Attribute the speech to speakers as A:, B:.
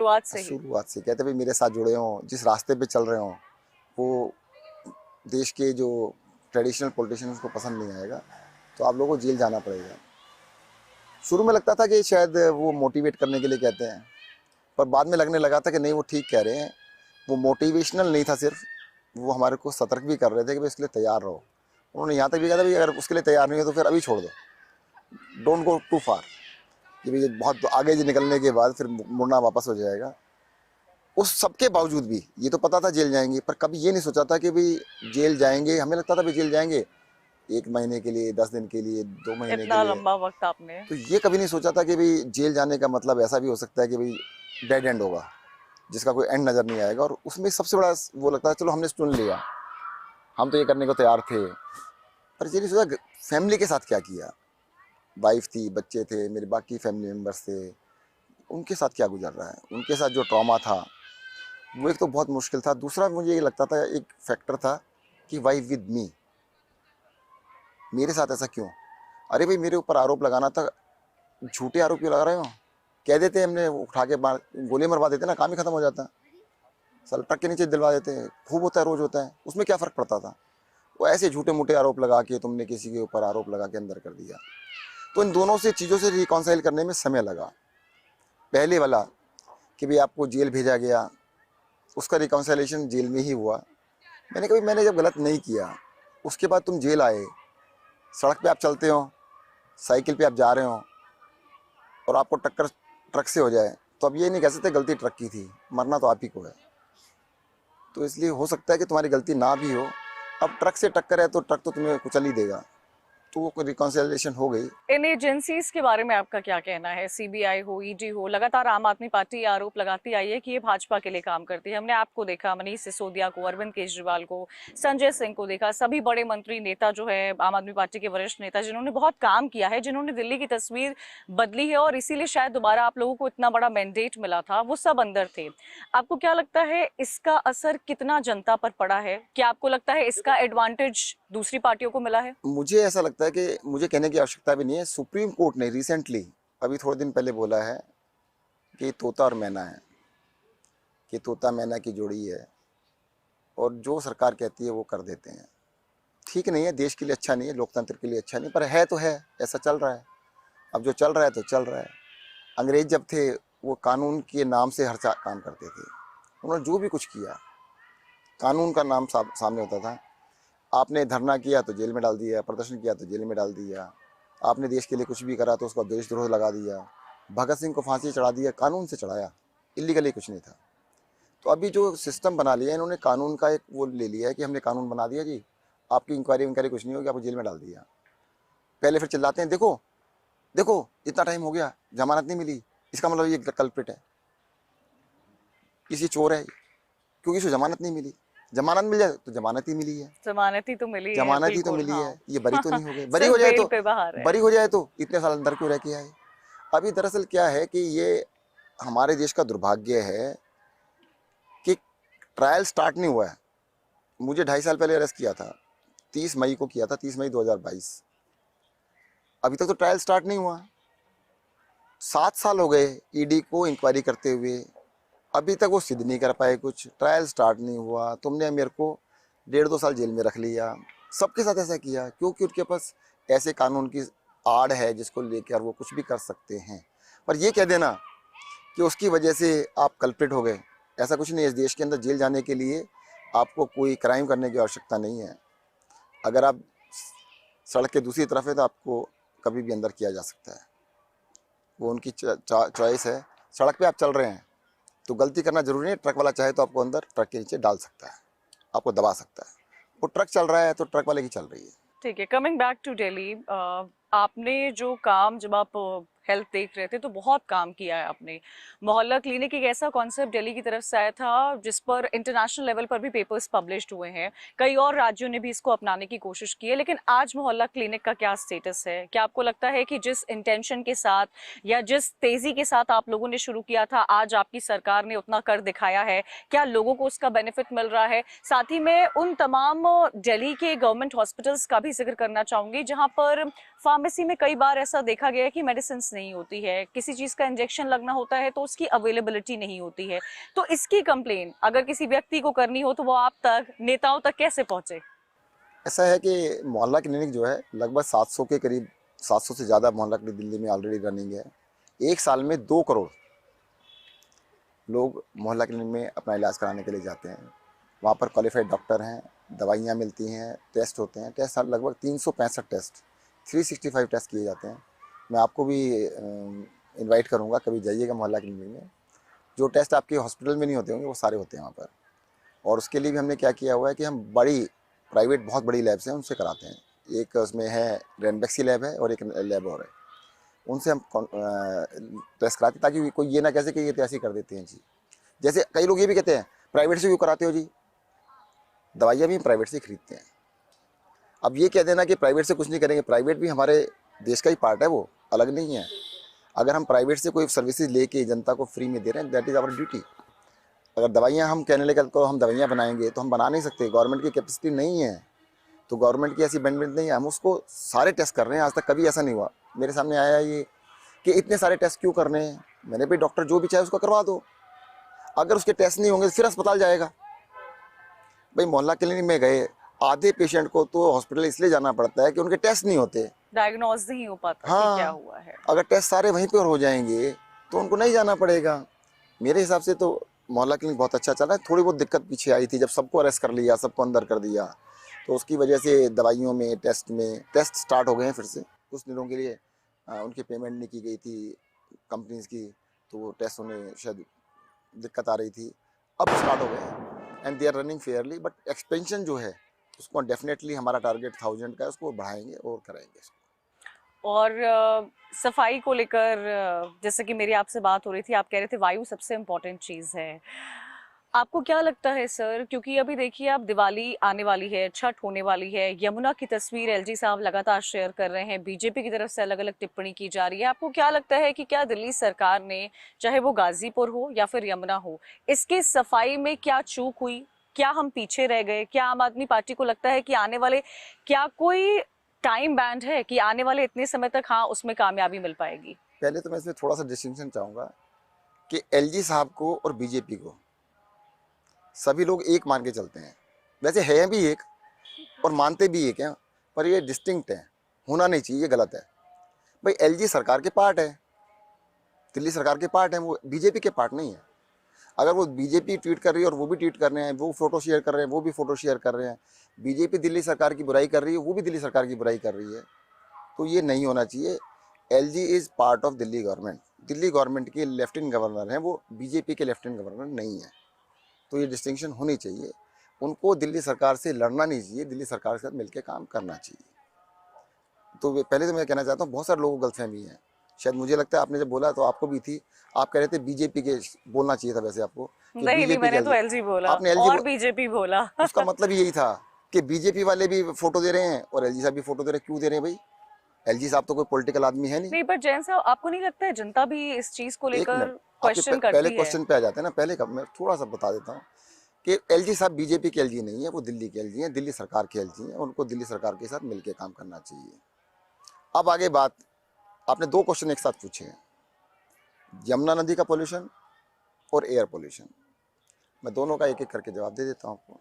A: शुरुआत से कहते भाई मेरे साथ जुड़े हों, जिस रास्ते पे चल रहे हों, वो देश के जो ट्रेडिशनल पॉलिटिशियंस को पसंद नहीं आएगा, तो आप लोगों को जेल जाना पड़ेगा। शुरू में लगता था कि शायद वो मोटिवेट करने के लिए कहते हैं, पर बाद में लगने लगा था कि नहीं, वो ठीक कह रहे हैं। वो मोटिवेशनल नहीं था सिर्फ, वो हमारे को सतर्क भी कर रहे थे कि भाई इसके लिए तैयार रहो। उन्होंने यहाँ तक भी कहा था भाई अगर उसके लिए तैयार नहीं हो तो फिर अभी छोड़ दो, डोंट गो टू फार, कि भाई बहुत आगे निकलने के बाद फिर मुड़ना वापस हो जाएगा। उस सबके बावजूद भी ये तो पता था जेल जाएंगे, पर कभी ये नहीं सोचा था कि भाई जेल जाएंगे। हमें लगता था भाई जेल जाएंगे 1 महीने के लिए, 10 दिन के लिए, 2 महीने के
B: इतना
A: लिए।
B: लंबा वक्त आपने,
A: तो ये कभी नहीं सोचा था कि भाई जेल जाने का मतलब ऐसा भी हो सकता है कि भाई डेड एंड होगा, जिसका कोई एंड नज़र नहीं आएगा। और उसमें सबसे बड़ा वो लगता है चलो हमने चुन लिया, हम तो ये करने को तैयार थे। पर ये नहीं सोचा फैमिली के साथ क्या किया, वाइफ थी, बच्चे थे, मेरे बाकी फैमिली मेम्बर्स थे, उनके साथ क्या गुजर रहा है, उनके साथ जो ट्रॉमा था वो एक तो बहुत मुश्किल था। दूसरा मुझे ये लगता था, एक फैक्टर था कि वाई विद मी, मेरे साथ ऐसा क्यों। अरे भाई मेरे ऊपर आरोप लगाना था, झूठे आरोप क्यों लगा रहे हो, कह देते हमने उठा के गोली मरवा देते ना, काम ही खत्म हो जाता। साल ट्रक के नीचे दिलवा देते, खूब होता है, रोज होता है, उसमें क्या फ़र्क पड़ता था। वो ऐसे झूठे मूठे आरोप लगा के तुमने किसी के ऊपर आरोप लगा के अंदर कर दिया। तो इन दोनों से चीज़ों से रिकॉन्साइल करने में समय लगा। पहले वाला कि भाई आपको जेल भेजा गया, उसका रिकॉन्साइलेशन जेल में ही हुआ। मैंने कभी, मैंने जब गलत नहीं किया, उसके बाद तुम जेल आए, सड़क पे आप चलते हो, साइकिल पे आप जा रहे हो और आपको टक्कर ट्रक से हो जाए, तो अब ये नहीं कह सकते गलती ट्रक की थी, मरना तो आप ही को है। तो इसलिए हो सकता है कि तुम्हारी गलती ना भी हो, अब ट्रक से टक्कर है तो ट्रक तो तुम्हें कुचल ही देगा। तो वो रिकॉन्सिलिएशन हो गई।
B: इन एजेंसीज के बारे में आपका क्या कहना है? सीबीआई हो, ईडी हो, लगातार आम आदमी पार्टी आरोप लगाती आई है कि ये भाजपा के लिए काम करती है। हमने आपको देखा, मनीष सिसोदिया को, अरविंद केजरीवाल को, संजय सिंह को देखा, सभी बड़े मंत्री, नेता जो है आम आदमी पार्टी के वरिष्ठ नेता, जिन्होंने बहुत काम किया है, जिन्होंने दिल्ली की तस्वीर बदली है और इसीलिए शायद दोबारा आप लोगों को इतना बड़ा मैंडेट मिला था, वो सब अंदर थे। आपको क्या लगता है इसका असर कितना जनता पर पड़ा है? क्या आपको लगता है इसका एडवांटेज दूसरी पार्टियों को मिला है?
A: मुझे ऐसा लगता है कि मुझे कहने की आवश्यकता भी नहीं है, सुप्रीम कोर्ट ने रिसेंटली अभी थोड़े दिन पहले बोला है कि तोता और मैना है, कि तोता मैना की जोड़ी है और जो सरकार कहती है वो कर देते हैं। ठीक नहीं है, देश के लिए अच्छा नहीं है, लोकतंत्र के लिए अच्छा नहीं, पर है तो है, ऐसा चल रहा है। अब जो चल रहा है तो चल रहा है। अंग्रेज जब थे वो कानून के नाम से हर काम करते थे। उन्होंने जो भी कुछ किया कानून का नाम सामने होता था। आपने धरना किया तो जेल में डाल दिया, प्रदर्शन किया तो जेल में डाल दिया, आपने देश के लिए कुछ भी करा तो उसका देशद्रोह लगा दिया। भगत सिंह को फांसी चढ़ा दिया, कानून से चढ़ाया, इलीगली कुछ नहीं था। तो अभी जो सिस्टम बना लिया इन्होंने, कानून का एक वो ले लिया है कि हमने कानून बना दिया जी, आपकी इंक्वायरी कुछ नहीं होगी, आपको जेल में डाल दिया। पहले फिर चिल्लाते हैं देखो देखो इतना टाइम हो गया, जमानत नहीं मिली, इसका मतलब ये कल्प्रिट है, किसी चोर है, क्योंकि इसको जमानत नहीं मिली। जमानत मिल जाए तो जमानत ही मिली है,
B: जमानत ही तो मिली है,
A: जमानत ही तो
B: बिल्कुल,
A: मिली है,
B: हाँ।
A: ये बरी तो नहीं हो गए। बरी
B: सिर्फ
A: हो जाए
B: बेल
A: तो,
B: पे बाहर है।
A: बरी हो जाए तो इतने साल अंदर क्यों रह के आए। अभी दरअसल क्या है कि ये हमारे देश का दुर्भाग्य है कि ट्रायल स्टार्ट नहीं हुआ है। मुझे 2.5 साल पहले अरेस्ट किया था, 30 मई को किया था, 30 मई 2022। अभी तक तो ट्रायल स्टार्ट नहीं हुआ। 7 साल हो गए ईडी को इंक्वायरी करते हुए, अभी तक वो सिद्ध नहीं कर पाए कुछ, ट्रायल स्टार्ट नहीं हुआ। तुमने मेरे को 1.5-2 साल जेल में रख लिया। सबके साथ ऐसा किया क्योंकि उनके पास ऐसे कानून की आड़ है जिसको लेकर वो कुछ भी कर सकते हैं। पर ये कह देना कि उसकी वजह से आप कल्प्रिट हो गए, ऐसा कुछ नहीं है। इस देश के अंदर जेल जाने के लिए आपको कोई क्राइम करने की आवश्यकता नहीं है। अगर आप सड़क के दूसरी तरफ है तो आपको कभी भी अंदर किया जा सकता है, वो उनकी चॉइस है। सड़क पे आप चल रहे हैं तो गलती करना जरूरी नहीं, ट्रक वाला चाहे तो आपको अंदर ट्रक के नीचे डाल सकता है, आपको दबा सकता है। वो ट्रक चल रहा है तो ट्रक वाले की चल रही है।
B: ठीक है, कमिंग बैक टू दिल्ली, आपने जो काम, जब आप हेल्थ देख रहे थे तो बहुत काम किया है आपने। मोहल्ला क्लिनिक एक ऐसा कॉन्सेप्ट दिल्ली की तरफ से आया था जिस पर इंटरनेशनल लेवल पर भी पेपर्स पब्लिश्ड हुए हैं। कई और राज्यों ने भी इसको अपनाने की कोशिश की है, लेकिन आज मोहल्ला क्लिनिक का क्या स्टेटस है? क्या आपको लगता है कि जिस इंटेंशन के साथ या जिस तेजी के साथ आप लोगों ने शुरू किया था, आज आपकी सरकार ने उतना कर दिखाया है? क्या लोगों को उसका बेनिफिट मिल रहा है? साथ ही में उन तमाम दिल्ली के गवर्नमेंट हॉस्पिटल्स का भी जिक्र करना चाहूंगी जहां पर फार्मेसी में कई बार ऐसा देखा गया है कि मेडिसिन टेस्ट नहीं होती है, किसी चीज़ का इंजेक्शन लगना होता है तो उसकी अवेलेबिलिटी नहीं होती है। तो इसकी कंप्लेन अगर किसी व्यक्ति को करनी हो तो वो आप तक, नेताओं तक कैसे पहुंचे?
A: ऐसा है कि मोहल्ला क्लिनिक जो है लगभग 700 के करीब, 700 से ज़्यादा मोहल्ला क्लिनिक दिल्ली में ऑलरेडी रनिंग है। एक साल में 2 करोड़ लोग मोहल्ला क्लिनिक में अपना इलाज कराने के लिए जाते हैं। वहाँ पर क्वालिफाइड डॉक्टर हैं, दवाइयाँ मिलती हैं, टेस्ट होते हैं। टेस्ट लगभग 365 टेस्ट, 365 टेस्ट किए जाते हैं। मैं आपको भी इनवाइट करूँगा, कभी जाइएगा मोहल्ला क्लिनिक में। जो टेस्ट आपके हॉस्पिटल में नहीं होते होंगे वो सारे होते हैं वहाँ पर। और उसके लिए भी हमने क्या किया हुआ है कि हम बड़ी प्राइवेट बहुत बड़ी लैब्स हैं उनसे कराते हैं। एक उसमें है रेनबैक्सी लैब है और एक लैब और है, उनसे हम टेस्ट कराते हैं ताकि कोई ये ना कहे कि ये तो ऐसे ही कर देते हैं जी। जैसे कई लोग ये भी कहते हैं प्राइवेट से क्यों कराते हो जी, दवाइयाँ भी हम प्राइवेट से खरीदते हैं। अब ये कह देना कि प्राइवेट से कुछ नहीं करेंगे, प्राइवेट भी हमारे देश का ही पार्ट है, वो अलग नहीं है। अगर हम प्राइवेट से कोई सर्विसेज लेके जनता को फ्री में दे रहे हैं, दैट इज़ आवर ड्यूटी। अगर दवाइयाँ हम कहने लगे तो हम दवाइयाँ बनाएंगे तो हम बना नहीं सकते, गवर्नमेंट की कैपेसिटी नहीं है, तो गवर्नमेंट की ऐसी बैंडविड्थ नहीं है। हम उसको सारे टेस्ट कर रहे हैं, आज तक कभी ऐसा नहीं हुआ। मेरे सामने आया ये कि इतने सारे टेस्ट क्यों करने हैं। मैंने भाई डॉक्टर जो भी चाहे उसको करवा दो, अगर उसके टेस्ट नहीं होंगे तो फिर अस्पताल जाएगा। भाई मोहल्ला क्लिनिक में गए, आधे पेशेंट को तो हॉस्पिटल इसलिए जाना पड़ता है कि उनके टेस्ट नहीं होते,
B: डायग्नोज नहीं हो पाता कि क्या
A: हाँ,
B: हुआ है।
A: अगर टेस्ट सारे वहीं पर हो जाएंगे तो उनको नहीं जाना पड़ेगा। मेरे हिसाब से तो मोहल्ला क्लिनिक बहुत अच्छा चला है। थोड़ी बहुत दिक्कत पीछे आई थी जब सबको अरेस्ट कर लिया, सबको अंदर कर दिया, तो उसकी वजह से दवाइयों में टेस्ट स्टार्ट हो गए हैं फिर से। कुछ दिनों के लिए उनकी पेमेंट नहीं की गई थी कंपनीज की, तो वो टेस्ट उन्हें शायद दिक्कत आ रही थी। अब स्टार्ट हो गए हैं and they are running fairly, but expansion जो है उसको डेफिनेटली हमारा टारगेट 1000 का है, उसको बढ़ाएंगे और कराएंगे।
B: और सफाई को लेकर जैसे कि मेरी आपसे बात हो रही थी, आप कह रहे थे वायु सबसे इम्पोर्टेंट चीज़ है। आपको क्या लगता है सर, क्योंकि अभी देखिए अब दिवाली आने वाली है, छठ होने वाली है, यमुना की तस्वीर एलजी साहब लगातार शेयर कर रहे हैं, बीजेपी की तरफ से अलग अलग टिप्पणी की जा रही है। आपको क्या लगता है कि क्या दिल्ली सरकार ने, चाहे वो गाजीपुर हो या फिर यमुना हो, इसकी सफाई में क्या चूक हुई? क्या हम पीछे रह गए? क्या आम आदमी पार्टी को लगता है कि आने वाले, क्या कोई टाइम बैंड है कि आने वाले इतने समय तक हाँ उसमें कामयाबी मिल पाएगी?
A: पहले तो मैं इसमें थोड़ा सा डिस्टिंक्शन चाहूँगा कि एलजी साहब को और बीजेपी को सभी लोग एक मान के चलते हैं। वैसे है भी एक और मानते भी एक हैं, पर ये डिस्टिंक्ट है, होना नहीं चाहिए, ये गलत है। भाई एलजी सरकार के पार्ट है, दिल्ली सरकार के पार्ट है, वो बीजेपी के पार्ट नहीं है। अगर वो बीजेपी ट्वीट कर रही है और वो भी ट्वीट कर रहे हैं, वो फोटो शेयर कर रहे हैं, वो भी फोटो शेयर कर रहे हैं, बीजेपी दिल्ली सरकार की बुराई कर रही है, वो भी दिल्ली सरकार की बुराई कर रही है, तो ये नहीं होना चाहिए। LG is part of Delhi government, Delhi government के लेफ्टिनेंट गवर्नर हैं, वो बीजेपी के लेफ्टिनेंट गवर्नर नहीं है, तो ये डिस्टिंक्शन होनी चाहिए। उनको दिल्ली सरकार से लड़ना नहीं चाहिए, दिल्ली सरकार के साथ मिलकर काम करना चाहिए। तो पहले तो मैं कहना चाहता हूँ बहुत सारे लोगों को गलतफहमी है, शायद मुझे लगता है आपने जब बोला तो आपको भी थी, आप कह रहे थे बीजेपी के, बोलना चाहिए था वैसे आपको कि
B: नहीं
A: बीजेपी
B: मैंने तो
A: के,
B: एलजी बोला
A: आपने एलजी,
B: और बीजेपी बोला।
A: उसका मतलब यही था कि बीजेपी वाले भी फोटो दे रहे हैं और एलजी साहब भी फोटो दे रहे हैं। क्यों दे रहे हैं भाई, एलजी साहब तो कोई पॉलिटिकल आदमी है नहीं।
B: नहीं पर जैन साहब, आपको नहीं लगता है जनता भी इस चीज को
A: एक
B: लेकर
A: मिनट, आपके
B: क्वेश्चन
A: पहले
B: करती है?
A: क्वेश्चन पे आ जाते हैं ना, पहले का मैं थोड़ा सा बता देता हूँ कि एलजी साहब बीजेपी के एलजी नहीं है, वो दिल्ली के एलजी हैं, दिल्ली सरकार के एलजी हैं, उनको दिल्ली सरकार के साथ मिलकर काम करना चाहिए। अब आगे बात, आपने 2 क्वेश्चन एक साथ पूछे हैं, यमुना नदी का पोल्यूशन और एयर पोल्यूशन, मैं दोनों का एक एक करके जवाब दे देता हूँ आपको।